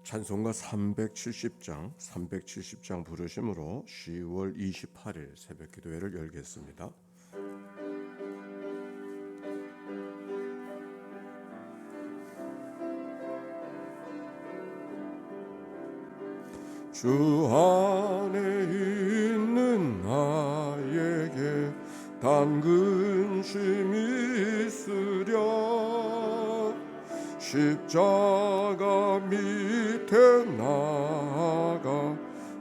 찬송가 370장 부르심으로 10월 28일 새벽기도회를 열겠습니다. 주 안에 있는 나에게 단 근심이 있으랴. 십자가 밑에 나아가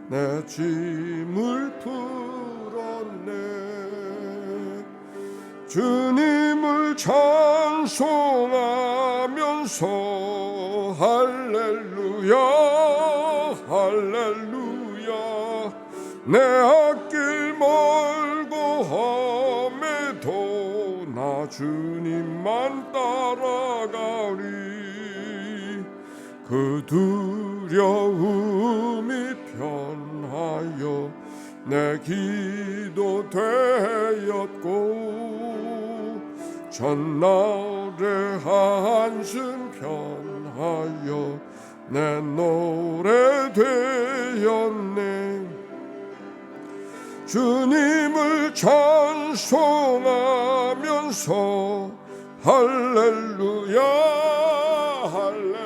내 짐을 풀었네. 주님을 찬송하면서 할렐루야 할렐루야. 내 앞길 멀고 험해도 나 주님만 따라가리. 그 두려움이 편하여 내 기도 되었고 전날의 한숨 편하여 내 노래 되었네. 주님을 찬송하면서 할렐루야 할렐루야.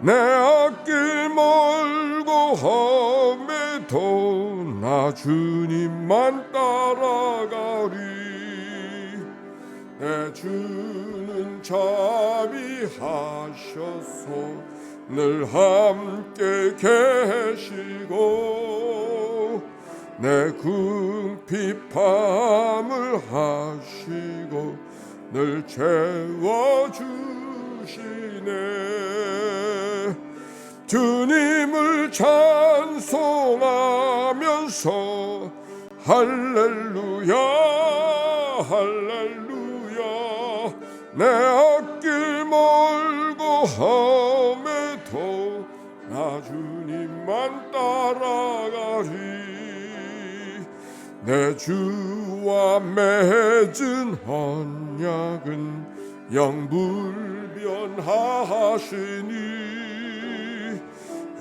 내 앞길 멀고 험해도 나 주님만 따라가리. 내 주는 자비하셔서 늘 함께 계시고 내 궁핍함을 하시고 늘 채워주시네. 주님을 찬송하면서 할렐루야 할렐루야. 내 앞길 멀고 험해도 나 주님만 따라가리. 내 주와 맺은 언약은 영불변하시니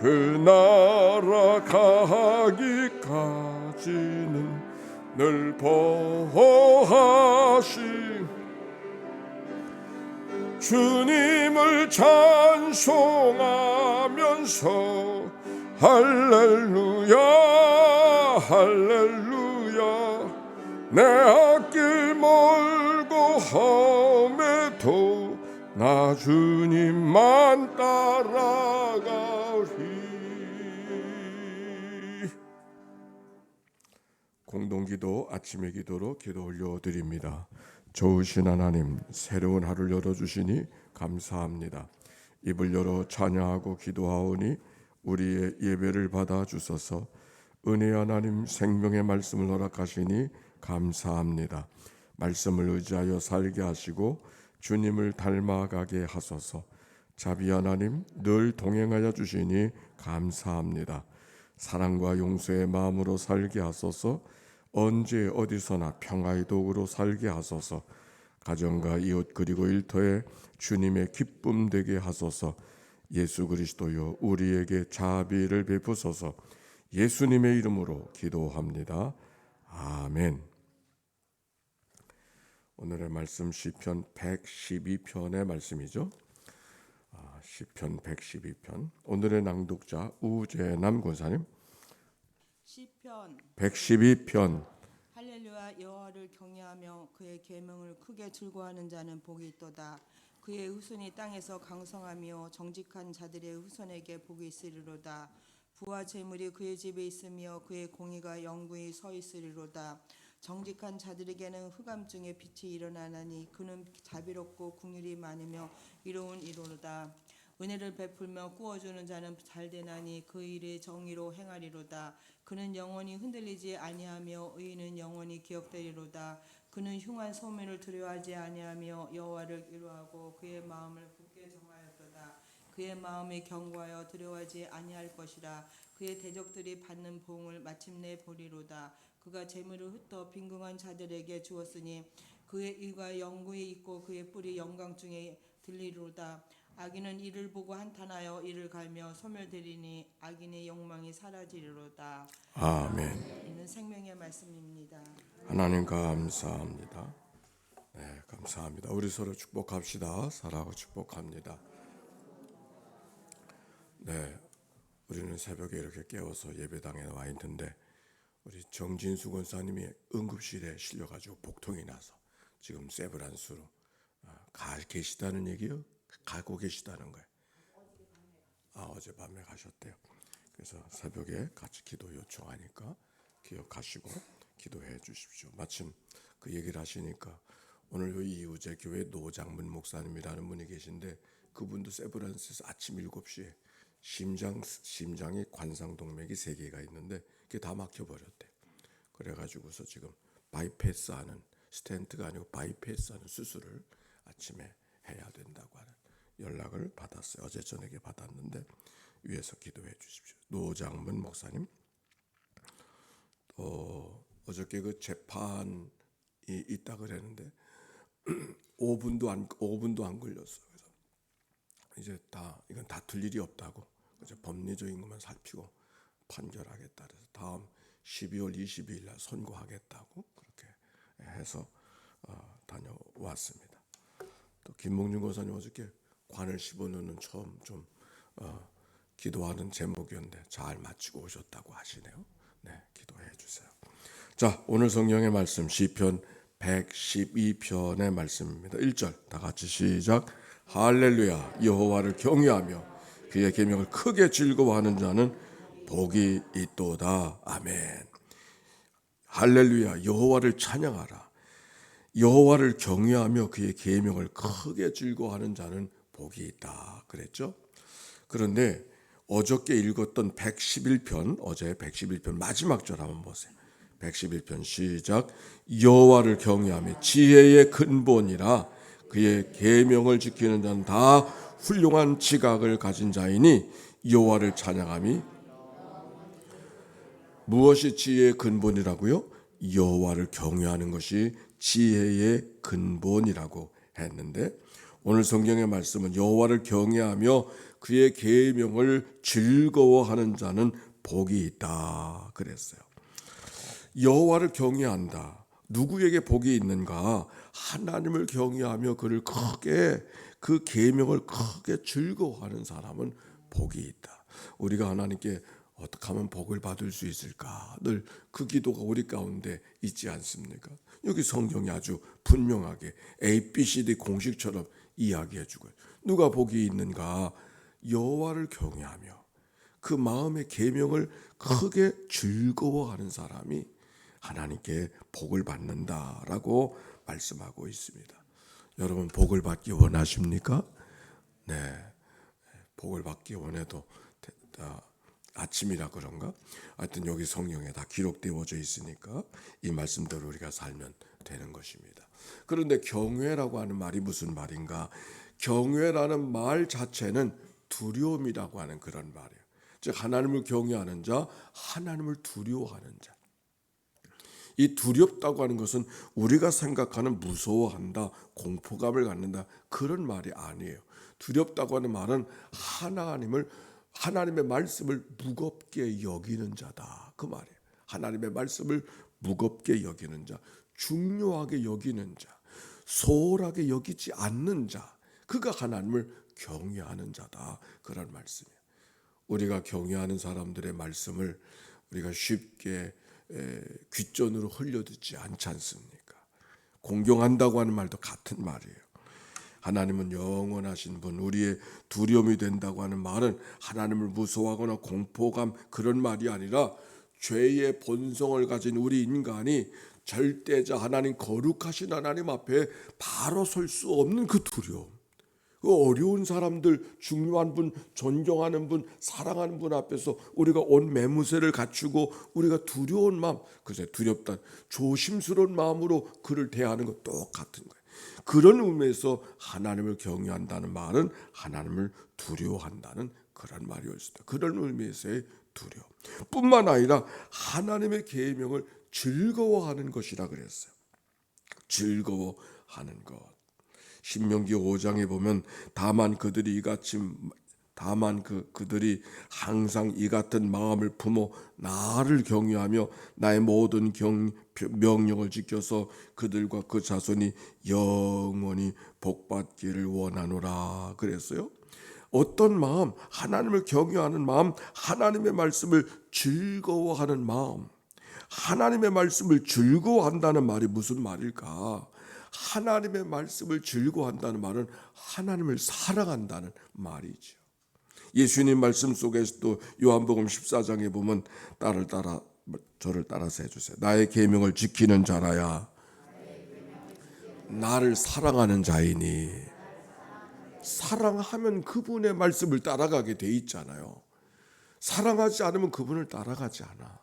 그 나라 가기까지는 늘 보호하시. 주님을 찬송하면서 할렐루야 할렐루야. 내 앞길 멀고 험해도 나 주님만 따라가리. 공동기도 아침의 기도로 기도 올려드립니다. 좋으신 하나님, 새로운 하루를 열어주시니 감사합니다. 입을 열어 찬양하고 기도하오니 우리의 예배를 받아주소서. 은혜 하나님, 생명의 말씀을 허락하시니 감사합니다. 말씀을 의지하여 살게 하시고 주님을 닮아가게 하소서. 자비 하나님, 늘 동행하여 주시니 감사합니다. 사랑과 용서의 마음으로 살게 하소서. 언제 어디서나 평화의 도구로 살게 하소서. 가정과 이웃 그리고 일터에 주님의 기쁨 되게 하소서. 예수 그리스도여, 우리에게 자비를 베푸소서. 예수님의 이름으로 기도합니다. 아멘. 오늘의 말씀 시편 112편의 말씀이죠. 시편 112편. 오늘의 낭독자 우재남 권사님. 시편 112편. 할렐루야. 여호와를 경외하며 그의 계명을 크게 즐거워하는 자는 복이 있도다. 그의 후손이 땅에서 강성하며 정직한 자들의 후손에게 복이 있으리로다. 부와 재물이 그의 집에 있으며 그의 공의가 영구히 서 있으리로다. 정직한 자들에게는 흑암 중에 빛이 일어나나니 그는 자비롭고 긍휼이 많으며 이로운 이로로다. 은혜를 베풀며 구워주는 자는 잘되나니 그 일의 정의로 행하리로다. 그는 영원히 흔들리지 아니하며 의인은 영원히 기억되리로다. 그는 흉한 소문을 두려워하지 아니하며 여호와를 기로하고 그의 마음을 굳게 정하였도다. 그의 마음이 견고하여 두려워하지 아니할 것이라. 그의 대적들이 받는 보응을 마침내 보리로다. 그가 재물을 흩어 빈궁한 자들에게 주었으니 그의 일과 영구히 있고 그의 뿔이 영광 중에 들리로다. 악인은 이를 보고 한탄하여 이를 갈며 소멸되리니 악인의 욕망이 사라지리로다. 아멘. 이는 생명의 말씀입니다. 하나님 감사합니다. 네, 감사합니다. 우리 서로 축복합시다. 사랑하고 축복합니다. 네, 우리는 새벽에 이렇게 깨워서 예배당에 와 있는데 우리 정진수 권사님이 응급실에 실려가지고 복통이 나서 지금 세브란스로 가 계시다는 얘기요? 가고 계시다는 거예요. 어젯밤에 가셨대요. 그래서 새벽에 같이 기도 요청하니까 기억하시고 기도해 주십시오. 마침 그 얘기를 하시니까 오늘 이우재 교회 노장문 목사님이라는 분이 계신데 그분도 세브란스에서 아침 7시에 심장이 관상동맥이 3개가 있는데 그게 다 막혀버렸대. 그래가지고서 지금 바이패스하는 스텐트가 아니고 바이패스하는 수술을 아침에 해야 된다고 하는 연락을 받았어요. 어제 저녁에 받았는데 위에서 기도해 주십시오. 노장문 목사님. 어저께 그 재판이 있다 그랬는데 5분도 안 걸렸어. 그래서 이제 이건 다툴 일이 없다고 이제 법리적인 것만 살피고 판결하겠다. 그래서 다음 12월 22일 날 선고하겠다고 그렇게 해서 다녀왔습니다. 또 김봉준 권사님 어저께 관을 씹어넣는 처음 좀 기도하는 제목이었는데 잘 마치고 오셨다고 하시네요. 네, 기도해 주세요. 자, 오늘 성경의 말씀 시편 112편의 말씀입니다. 1절 다 같이 시작. 할렐루야. 여호와를 경외하며 그의 계명을 크게 즐거워하는 자는 복이 있도다. 아멘. 할렐루야. 여호와를 찬양하라. 여호와를 경외하며 그의 계명을 크게 즐거워하는 자는 복이 있다. 그랬죠? 그런데 어저께 읽었던 111편, 어제 111편 마지막 절 한번 보세요. 111편 시작. 여호와를 경외하며 지혜의 근본이라 그의 계명을 지키는 자는 다 훌륭한 지각을 가진 자이니 여호와를 찬양함이 무엇이 지혜의 근본이라고요? 여호와를 경외하는 것이 지혜의 근본이라고 했는데 오늘 성경의 말씀은 여호와를 경외하며 그의 계명을 즐거워하는 자는 복이 있다 그랬어요. 여호와를 경외한다. 누구에게 복이 있는가? 하나님을 경외하며 그를 크게 그 계명을 크게 즐거워하는 사람은 복이 있다. 우리가 하나님께 어떻게 하면 복을 받을 수 있을까? 늘 그 기도가 우리 가운데 있지 않습니까? 여기 성경이 아주 분명하게 ABCD 공식처럼 이야기해 주고 누가 복이 있는가? 여호와를 경외하며 그 마음의 계명을 크게 즐거워하는 사람이 하나님께 복을 받는다라고 말씀하고 있습니다. 여러분 복을 받기 원하십니까? 네, 복을 받기 원해도 아침이라 그런가? 하여튼 여기 성경에 다 기록되어져 있으니까 이 말씀대로 우리가 살면 되는 것입니다. 그런데 경외라고 하는 말이 무슨 말인가? 경외라는 말 자체는 두려움이라고 하는 그런 말이에요. 즉 하나님을 경외하는 자, 하나님을 두려워하는 자. 이 두렵다고 하는 것은 우리가 생각하는 무서워한다, 공포감을 갖는다 그런 말이 아니에요. 두렵다고 하는 말은 하나님의 말씀을 무겁게 여기는 자다 그 말이에요. 하나님의 말씀을 무겁게 여기는 자, 중요하게 여기는 자, 소홀하게 여기지 않는 자, 그가 하나님을 경외하는 자다 그런 말씀이에요. 우리가 경외하는 사람들의 말씀을 우리가 쉽게 귓전으로 흘려듣지 않지 않습니까? 공경한다고 하는 말도 같은 말이에요. 하나님은 영원하신 분, 우리의 두려움이 된다고 하는 말은 하나님을 무서워하거나 공포감 그런 말이 아니라 죄의 본성을 가진 우리 인간이 절대자 하나님, 거룩하신 하나님 앞에 바로 설 수 없는 그 두려움, 그 어려운 사람들, 중요한 분, 존경하는 분, 사랑하는 분 앞에서 우리가 온 매무새를 갖추고 우리가 두려운 마음, 글쎄 두렵다, 조심스러운 마음으로 그를 대하는 것 똑같은 거예요. 그런 의미에서 하나님을 경외한다는 말은 하나님을 두려워한다는 그런 말이었습니다. 그런 의미에서의 두려움 뿐만 아니라 하나님의 계명을 즐거워하는 것이라 그랬어요. 즐거워하는 것. 신명기 5장에 보면 다만 그들이 항상 이 같은 마음을 품어 나를 경외하며 나의 모든 명령을 지켜서 그들과 그 자손이 영원히 복받기를 원하노라 그랬어요. 어떤 마음, 하나님을 경외하는 마음, 하나님의 말씀을 즐거워하는 마음. 하나님의 말씀을 즐거워한다는 말이 무슨 말일까? 하나님의 말씀을 즐거워한다는 말은 하나님을 사랑한다는 말이죠. 예수님 말씀 속에서도 요한복음 14장에 보면 저를 따라서 해주세요. 나의 계명을 지키는 자라야 나를 사랑하는 자이니. 사랑하면 그분의 말씀을 따라가게 돼 있잖아요. 사랑하지 않으면 그분을 따라가지 않아.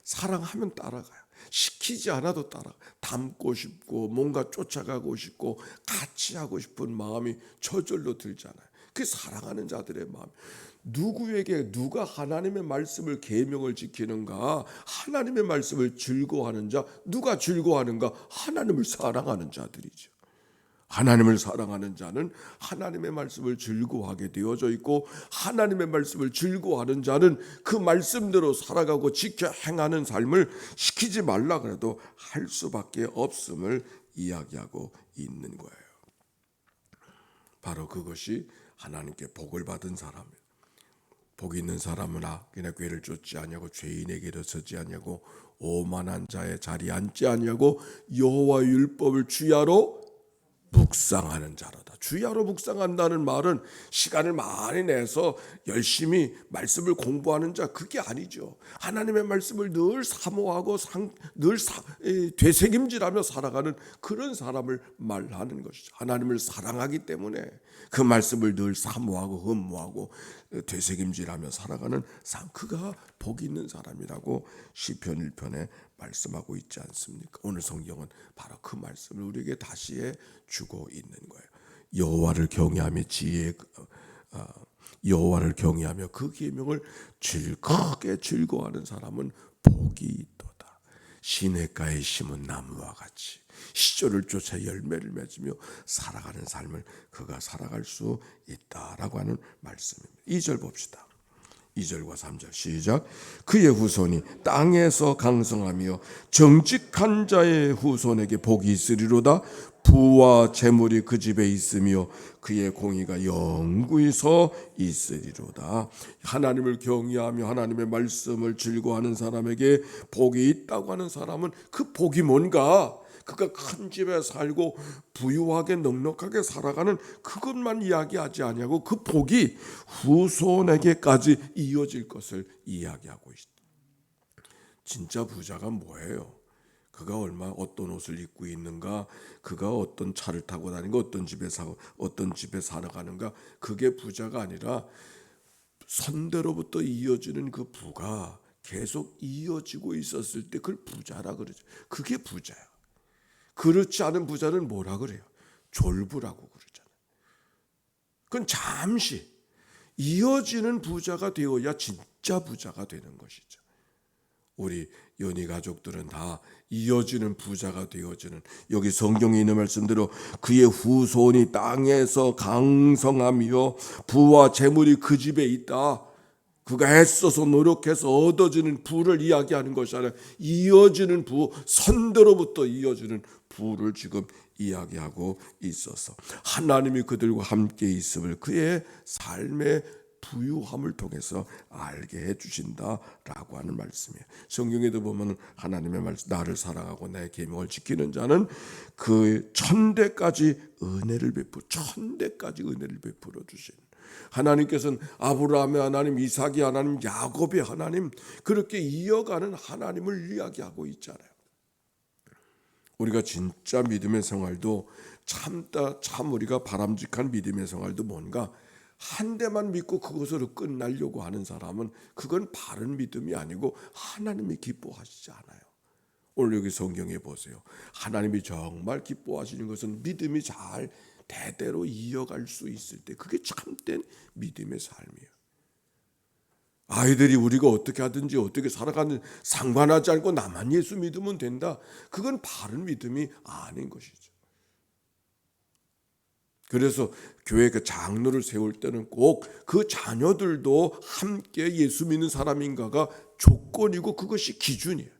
사랑하면 따라가요. 시키지 않아도 따라. 닮고 싶고 뭔가 쫓아가고 싶고 같이 하고 싶은 마음이 저절로 들잖아요. 그게 사랑하는 자들의 마음. 누가 하나님의 말씀을 계명을 지키는가? 하나님의 말씀을 즐거워하는 자. 누가 즐거워하는가? 하나님을 사랑하는 자들이죠. 하나님을 사랑하는 자는 하나님의 말씀을 즐거워하게 되어져 있고, 하나님의 말씀을 즐거워하는 자는 그 말씀대로 살아가고 지켜 행하는 삶을 시키지 말라 그래도 할 수밖에 없음을 이야기하고 있는 거예요. 바로 그것이 하나님께 복을 받은 사람이에요. 복 있는 사람은 그냥 꾀를 쫓지 아니하고 죄인에게로 서지 아니하고 오만한 자의 자리에 앉지 아니하고 여호와 율법을 주야로 묵상하는 자로다. 주야로 묵상한다는 말은 시간을 많이 내서 열심히 말씀을 공부하는 자, 그게 아니죠. 하나님의 말씀을 늘 사모하고 되새김질하며 살아가는 그런 사람을 말하는 것이죠. 하나님을 사랑하기 때문에 그 말씀을 늘 사모하고 흠모하고 되새김질하며 살아가는 삶, 그가 복 있는 사람이라고 시편 1편에 말씀하고 있지 않습니까? 오늘 성경은 바로 그 말씀을 우리에게 다시 해주고 있는 거예요. 여호와를 경외하며 여호와를 경외하며 그 계명을 크게 즐거워하는 사람은 복이 있도다. 시냇가에 심은 나무와 같이 시절을 쫓아 열매를 맺으며 살아가는 삶을 그가 살아갈 수 있다라고 하는 말씀입니다. 2절 봅시다. 2절과 3절 시작. 그의 후손이 땅에서 강성하며 정직한 자의 후손에게 복이 있으리로다. 부와 재물이 그 집에 있으며 그의 공의가 영구히 서 있으리로다. 하나님을 경외하며 하나님의 말씀을 즐거워하는 사람에게 복이 있다고 하는 사람은 그 복이 뭔가? 그가 큰 집에 살고 부유하게 넉넉하게 살아가는 그것만 이야기하지 아니하고 그 복이 후손에게까지 이어질 것을 이야기하고 있다. 진짜 부자가 뭐예요? 그가 어떤 옷을 입고 있는가? 그가 어떤 차를 타고 다니는가? 어떤 집에 살아가는가? 그게 부자가 아니라 선대로부터 이어지는 그 부가 계속 이어지고 있었을 때 그걸 부자라 그러죠. 그게 부자야. 그렇지 않은 부자는 뭐라 그래요? 졸부라고 그러잖아요. 그건 잠시 이어지는 부자가 되어야 진짜 부자가 되는 것이죠. 우리 연희 가족들은 다 이어지는 부자가 되어지는, 여기 성경에 있는 말씀대로 그의 후손이 땅에서 강성하며 부와 재물이 그 집에 있다. 그가 애써서 노력해서 얻어지는 부를 이야기하는 것이 아니라 이어지는 부, 선대로부터 이어지는 부를 지금 이야기하고 있어서 하나님이 그들과 함께 있음을 그의 삶의 부유함을 통해서 알게 해주신다라고 하는 말씀이에요. 성경에도 보면 하나님의 말씀, 나를 사랑하고 내 계명을 지키는 자는 그 천대까지 은혜를 베풀어 주신 하나님께서는 아브라함의 하나님, 이삭의 하나님, 야곱의 하나님, 그렇게 이어가는 하나님을 이야기하고 있잖아요. 우리가 진짜 믿음의 생활도 참 우리가 바람직한 믿음의 생활도 뭔가 한 대만 믿고 그것으로 끝나려고 하는 사람은 그건 바른 믿음이 아니고 하나님이 기뻐하시지 않아요. 오늘 여기 성경에 보세요. 하나님이 정말 기뻐하시는 것은 믿음이 잘 대대로 이어갈 수 있을 때, 그게 참된 믿음의 삶이에요. 아이들이 우리가 어떻게 하든지 어떻게 살아가는 상관하지 않고 나만 예수 믿으면 된다. 그건 바른 믿음이 아닌 것이죠. 그래서 교회 그 장로를 세울 때는 꼭 그 자녀들도 함께 예수 믿는 사람인가가 조건이고 그것이 기준이에요.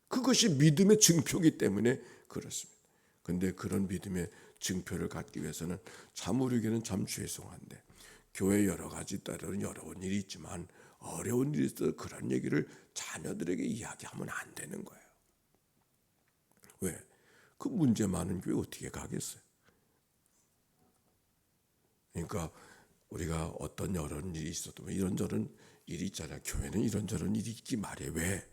그것이 믿음의 증표이기 때문에 그렇습니다. 그런데 그런 믿음의 증표를 갖기 위해서는 참 우리에게는 참 죄송한데 교회 여러 가지 때로는 어려운 일이 있지만 어려운 일이 있어서 그런 얘기를 자녀들에게 이야기하면 안 되는 거예요. 왜? 그 문제 많은 교회 어떻게 가겠어요? 그러니까 우리가 어떤 어려운 일이 있어도 이런저런 일이 있잖아요. 교회는 이런저런 일이 있기 말이에요. 왜?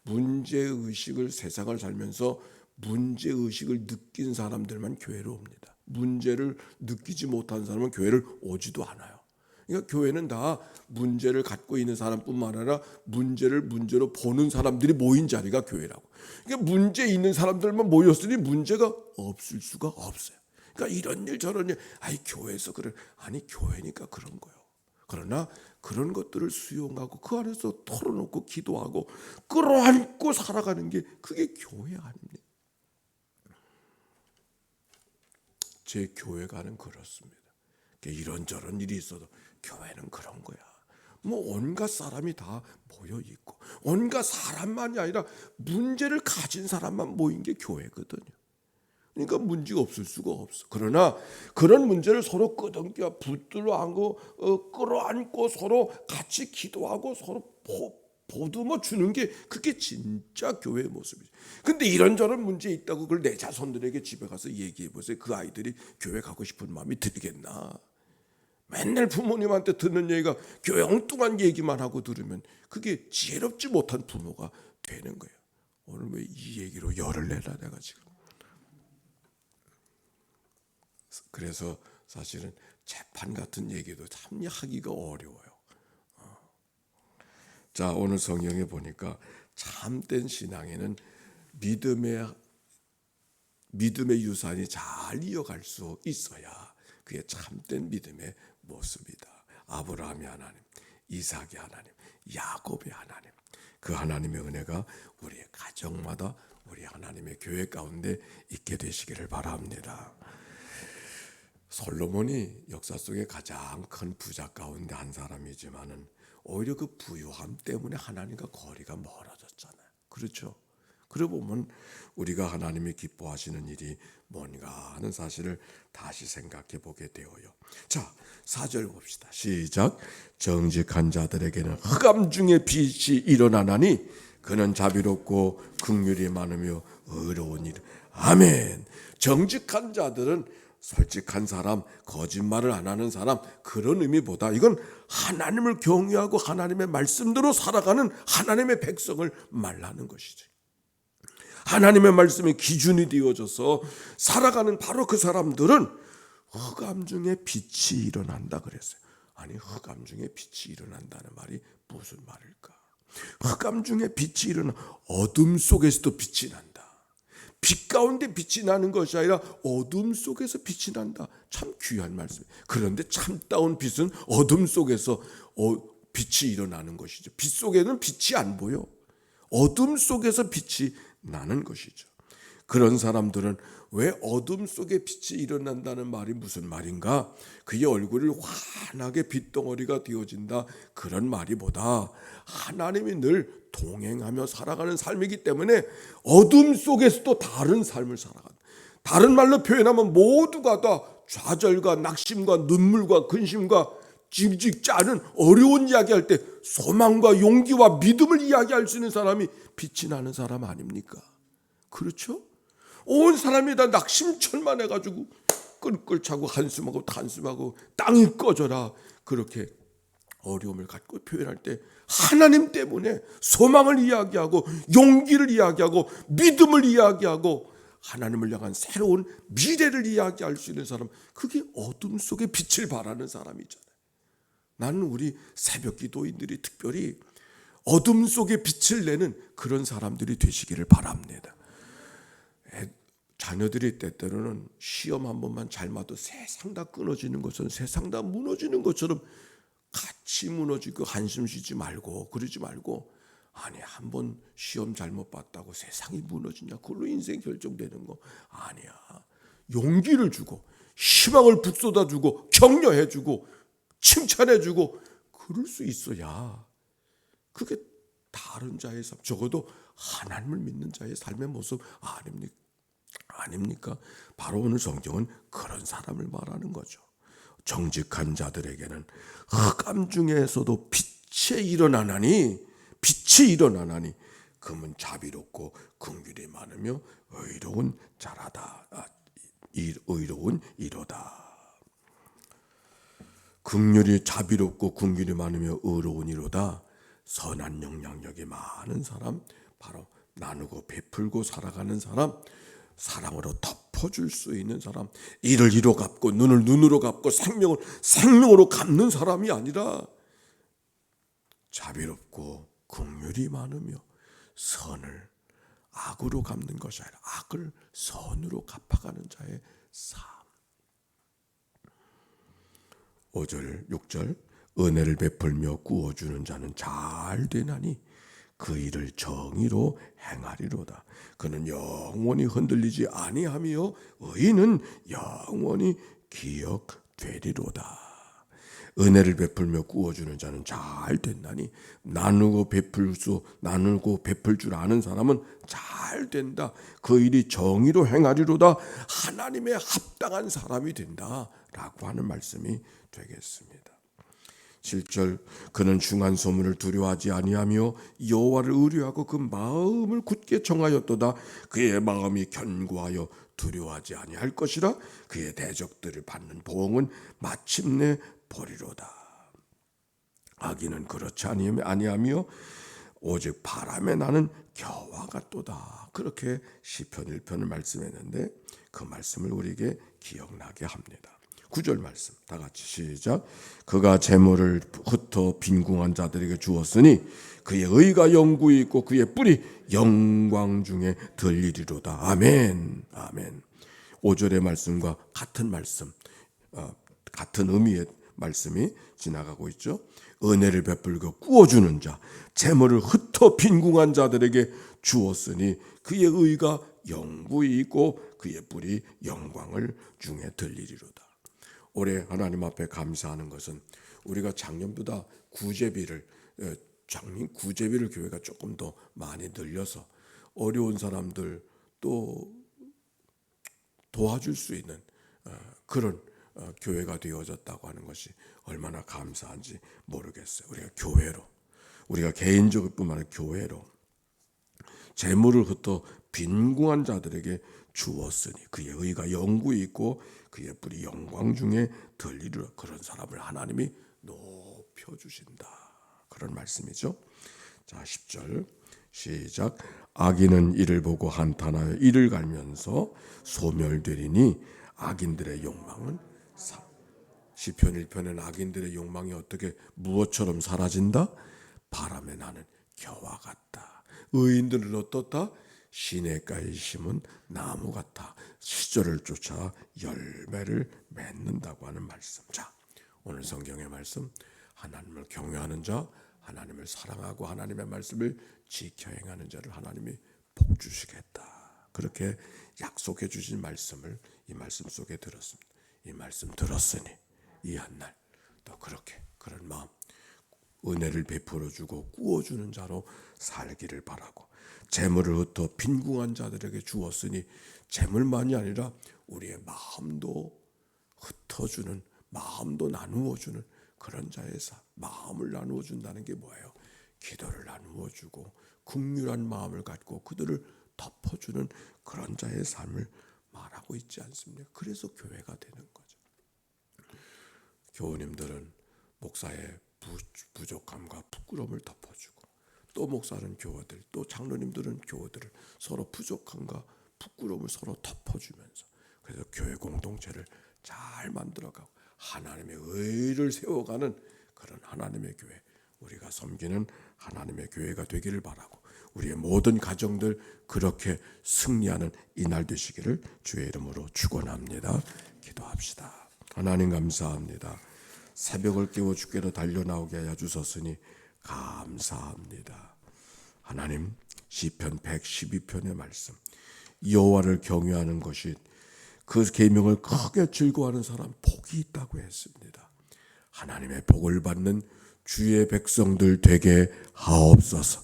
문제의식을 세상을 살면서 문제의식을 느낀 사람들만 교회로 옵니다. 문제를 느끼지 못한 사람은 교회를 오지도 않아요. 그러니까 교회는 다 문제를 갖고 있는 사람뿐만 아니라 문제를 문제로 보는 사람들이 모인 자리가 교회라고. 그러니까 문제 있는 사람들만 모였으니 문제가 없을 수가 없어요. 그러니까 이런 일 저런 일, 교회에서 그래. 아니 교회니까 그런 거예요. 그러나 그런 것들을 수용하고 그 안에서 털어놓고 기도하고 끌어안고 살아가는 게 그게 교회 아닙니까? 제 교회가는 그렇습니다. 이런저런 일이 있어도 교회는 그런 거야. 뭐 온갖 사람이 다 모여 있고 온갖 사람만이 아니라 문제를 가진 사람만 모인 게 교회거든요. 그러니까 문제가 없을 수가 없어. 그러나 그런 문제를 서로 끄덕여 붙들어 안고 끌어안고 서로 같이 기도하고 서로 보듬어 주는 게 그게 진짜 교회의 모습이죠. 근데 이런저런 문제 있다고 그걸 내 자손들에게 집에 가서 얘기해 보세요. 그 아이들이 교회 가고 싶은 마음이 들겠나? 맨날 부모님한테 듣는 얘기가 교회 엉뚱한 얘기만 하고 들으면 그게 지혜롭지 못한 부모가 되는 거예요. 오늘 왜 이 얘기로 열을 내라 내가 지금. 그래서 사실은 재판 같은 얘기도 참 하기가 어려워요. 자, 오늘 성경에 보니까 참된 신앙에는 믿음의 유산이 잘 이어갈 수 있어야 그게 참된 믿음의 모습이다. 아브라함의 하나님, 이삭의 하나님, 야곱의 하나님, 그 하나님의 은혜가 우리의 가정마다 우리 하나님의 교회 가운데 있게 되시기를 바랍니다. 솔로몬이 역사 속에 가장 큰 부자 가운데 한 사람이지만은 오히려 그 부유함 때문에 하나님과 거리가 멀어졌잖아요. 그렇죠? 그러고 보면 우리가 하나님이 기뻐하시는 일이 뭔가 하는 사실을 다시 생각해 보게 되어요. 자, 4절 봅시다. 시작. 정직한 자들에게는 흑암 중에 빛이 일어나나니 그는 자비롭고 긍휼이 많으며 의로운 일. 아멘. 정직한 자들은 솔직한 사람, 거짓말을 안 하는 사람, 그런 의미보다 이건 하나님을 경외하고 하나님의 말씀대로 살아가는 하나님의 백성을 말하는 것이지. 하나님의 말씀이 기준이 되어져서 살아가는 바로 그 사람들은 흑암 중에 빛이 일어난다 그랬어요. 아니 흑암 중에 빛이 일어난다는 말이 무슨 말일까? 흑암 중에 빛이 일어나 어둠 속에서도 빛이 난다. 빛 가운데 빛이 나는 것이 아니라 어둠 속에서 빛이 난다. 참 귀한 말씀이에요. 그런데 참다운 빛은 어둠 속에서 빛이 일어나는 것이죠. 빛 속에는 빛이 안 보여. 어둠 속에서 빛이 나는 것이죠. 그런 사람들은 왜 어둠 속에 빛이 일어난다는 말이 무슨 말인가? 그의 얼굴이 환하게 빛덩어리가 되어진다. 그런 말이보다 하나님이 늘 동행하며 살아가는 삶이기 때문에 어둠 속에서도 다른 삶을 살아간다. 다른 말로 표현하면 모두가 다 좌절과 낙심과 눈물과 근심과 찍찍 짜는 어려운 이야기할 때 소망과 용기와 믿음을 이야기할 수 있는 사람이 빛이 나는 사람 아닙니까? 그렇죠? 온 사람이 다 낙심철만 해가지고 끌끌 차고 한숨하고 땅이 꺼져라 그렇게 어려움을 갖고 표현할 때 하나님 때문에 소망을 이야기하고 용기를 이야기하고 믿음을 이야기하고 하나님을 향한 새로운 미래를 이야기할 수 있는 사람, 그게 어둠 속에 빛을 발하는 사람이잖아요. 나는 우리 새벽 기도인들이 특별히 어둠 속에 빛을 내는 그런 사람들이 되시기를 바랍니다. 자녀들이 때때로는 시험 한 번만 잘 맞도 세상 다 끊어지는 것처럼 세상 다 무너지는 것처럼 같이 무너지고 한숨 쉬지 말고 그러지 말고, 아니 한 번 시험 잘못 봤다고 세상이 무너지냐, 그걸로 인생 결정되는 거 아니야. 용기를 주고 희망을 북돋아주고 격려해주고 칭찬해주고 그럴 수 있어야 그게 다른 자의 삶, 적어도 하나님을 믿는 자의 삶의 모습 아닙니까? 바로 오늘 성경은 그런 사람을 말하는 거죠. 정직한 자들에게는 흑암 중에서도 빛이 일어나나니 금은 자비롭고 긍휼이 많으며 의로운 자라다. 의로운 이로다. 긍휼이 자비롭고 긍휼이 많으며 의로운 이로다. 선한 영향력이 많은 사람, 바로 나누고 베풀고 살아가는 사람, 사랑으로 덮어줄 수 있는 사람, 이를 이로 갚고 눈을 눈으로 갚고 생명을 생명으로 갚는 사람이 아니라 자비롭고 긍휼이 많으며 선을 악으로 갚는 것이 아니라 악을 선으로 갚아가는 자의 삶. 5절 6절 은혜를 베풀며 구워주는 자는 잘 되나니 그 일을 정의로 행하리로다. 그는 영원히 흔들리지 아니하며 의인은 영원히 기억되리로다. 은혜를 베풀며 구워주는 자는 잘 된다니 나누고 베풀 줄 아는 사람은 잘 된다. 그 일이 정의로 행하리로다. 하나님의 합당한 사람이 된다라고 하는 말씀이 되겠습니다. 7절 그는 중한 소문을 두려워하지 아니하며 여호와를 의뢰하고 그 마음을 굳게 정하였도다. 그의 마음이 견고하여 두려워하지 아니할 것이라. 그의 대적들을 받는 보응은 마침내 보리로다. 악인은 그렇지 아니하며 오직 바람에 나는 겨와 같도다. 그렇게 시편 1편을 말씀했는데 그 말씀을 우리에게 기억나게 합니다. 9절 말씀 다 같이 시작. 그가 재물을 흩어 빈궁한 자들에게 주었으니 그의 의가 영구히 있고 그의 뿔이 영광 중에 들리리로다. 아멘. 아멘. 5절의 말씀과 같은 말씀, 같은 의미의 말씀이 지나가고 있죠. 은혜를 베풀고 구워주는 자, 재물을 흩어 빈궁한 자들에게 주었으니 그의 의가 영구히 있고 그의 뿔이 영광을 중에 들리리로다. 올해 하나님 앞에 감사하는 것은 우리가 작년보다 구제비를 교회가 조금 더 많이 늘려서 어려운 사람들 또 도와줄 수 있는 그런 교회가 되어졌다고 하는 것이 얼마나 감사한지 모르겠어요. 우리가 개인적일 뿐만 아니라 교회로 재물을 흩어 빈궁한 자들에게 주었으니 그의 의가 영구히 있고 그의 뿔이 영광 중에 들리리라. 그런 사람을 하나님이 높여주신다. 그런 말씀이죠. 자 10절 시작. 악인은 이를 보고 한탄하여 이를 갈면서 소멸되리니 악인들의 욕망은 시편 1편에는 악인들의 욕망이 어떻게 무엇처럼 사라진다? 바람에 나는 겨와 같다. 의인들은 어떻다? 시냇가에 심은 나무 같아 시절을 쫓아 열매를 맺는다고 하는 말씀. 자, 오늘 성경의 말씀, 하나님을 경외하는 자, 하나님을 사랑하고 하나님의 말씀을 지켜 행하는 자를 하나님이 복 주시겠다. 그렇게 약속해 주신 말씀을 이 말씀 속에 들었습니다. 이 말씀 들었으니 이 한날 또 그런 마음, 은혜를 베풀어 주고 구워 주는 자로 살기를 바라고, 재물을 흩어 빈궁한 자들에게 주었으니 재물만이 아니라 우리의 마음도 흩어주는, 마음도 나누어주는 그런 자의 마음을 나누어준다는 게 뭐예요? 기도를 나누어주고 긍휼한 마음을 갖고 그들을 덮어주는 그런 자의 삶을 말하고 있지 않습니까? 그래서 교회가 되는 거죠. 교우님들은 목사의 부족함과 부끄러움을 덮어주고, 또 목사는 교우들, 또 장로님들은 교우들을 서로 부족함과 부끄러움을 서로 덮어주면서, 그래서 교회 공동체를 잘 만들어가고 하나님의 의를 세워가는 그런 하나님의 교회, 우리가 섬기는 하나님의 교회가 되기를 바라고, 우리의 모든 가정들 그렇게 승리하는 이날 되시기를 주의 이름으로 축원합니다. 기도합시다. 하나님 감사합니다. 새벽을 깨워 주께로 달려나오게 하여 주셨으니 감사합니다. 하나님, 시편 112편의 말씀, 여호와를 경외하는 것이 그 계명을 크게 즐거워하는 사람 복이 있다고 했습니다. 하나님의 복을 받는 주의 백성들 되게 하옵소서.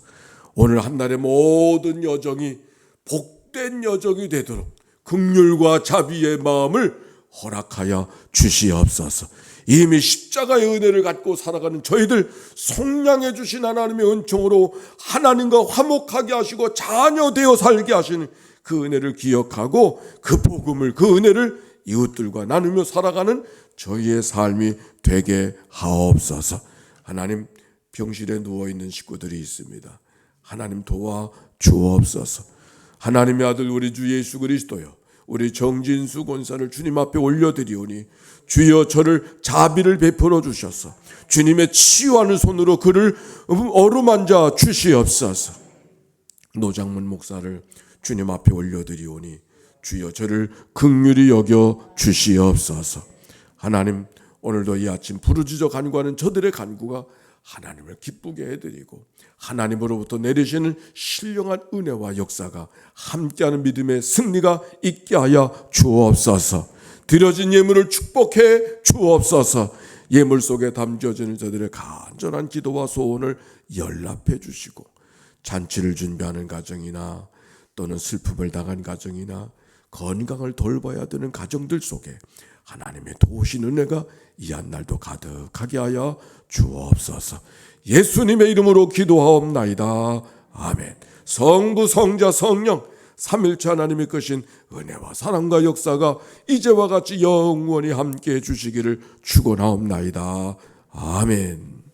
오늘 한날의 모든 여정이 복된 여정이 되도록 긍휼과 자비의 마음을 허락하여 주시옵소서. 이미 십자가의 은혜를 갖고 살아가는 저희들 속량해 주신 하나님의 은총으로 하나님과 화목하게 하시고 자녀되어 살게 하시는 그 은혜를 기억하고 그 복음을, 그 은혜를 이웃들과 나누며 살아가는 저희의 삶이 되게 하옵소서. 하나님, 병실에 누워있는 식구들이 있습니다. 하나님 도와 주옵소서. 하나님의 아들 우리 주 예수 그리스도여, 우리 정진수 권사를 주님 앞에 올려드리오니 주여 저를 자비를 베풀어 주셔서 주님의 치유하는 손으로 그를 어루만져 주시옵소서. 노장문 목사를 주님 앞에 올려드리오니 주여 저를 긍휼히 여겨 주시옵소서. 하나님, 오늘도 이 아침 부르짖어 간구하는 저들의 간구가 하나님을 기쁘게 해드리고 하나님으로부터 내리시는 신령한 은혜와 역사가 함께하는 믿음의 승리가 있게 하여 주옵소서. 드려진 예물을 축복해 주옵소서. 예물 속에 담겨지는 저들의 간절한 기도와 소원을 연락해 주시고 잔치를 준비하는 가정이나 또는 슬픔을 당한 가정이나 건강을 돌봐야 되는 가정들 속에 하나님의 도우신 은혜가 이 한날도 가득하게 하여 주옵소서. 예수님의 이름으로 기도하옵나이다. 아멘. 성부, 성자, 성령 삼일체 하나님의 크신 은혜와 사랑과 역사가 이제와 같이 영원히 함께해 주시기를 축원하옵나이다. 아멘.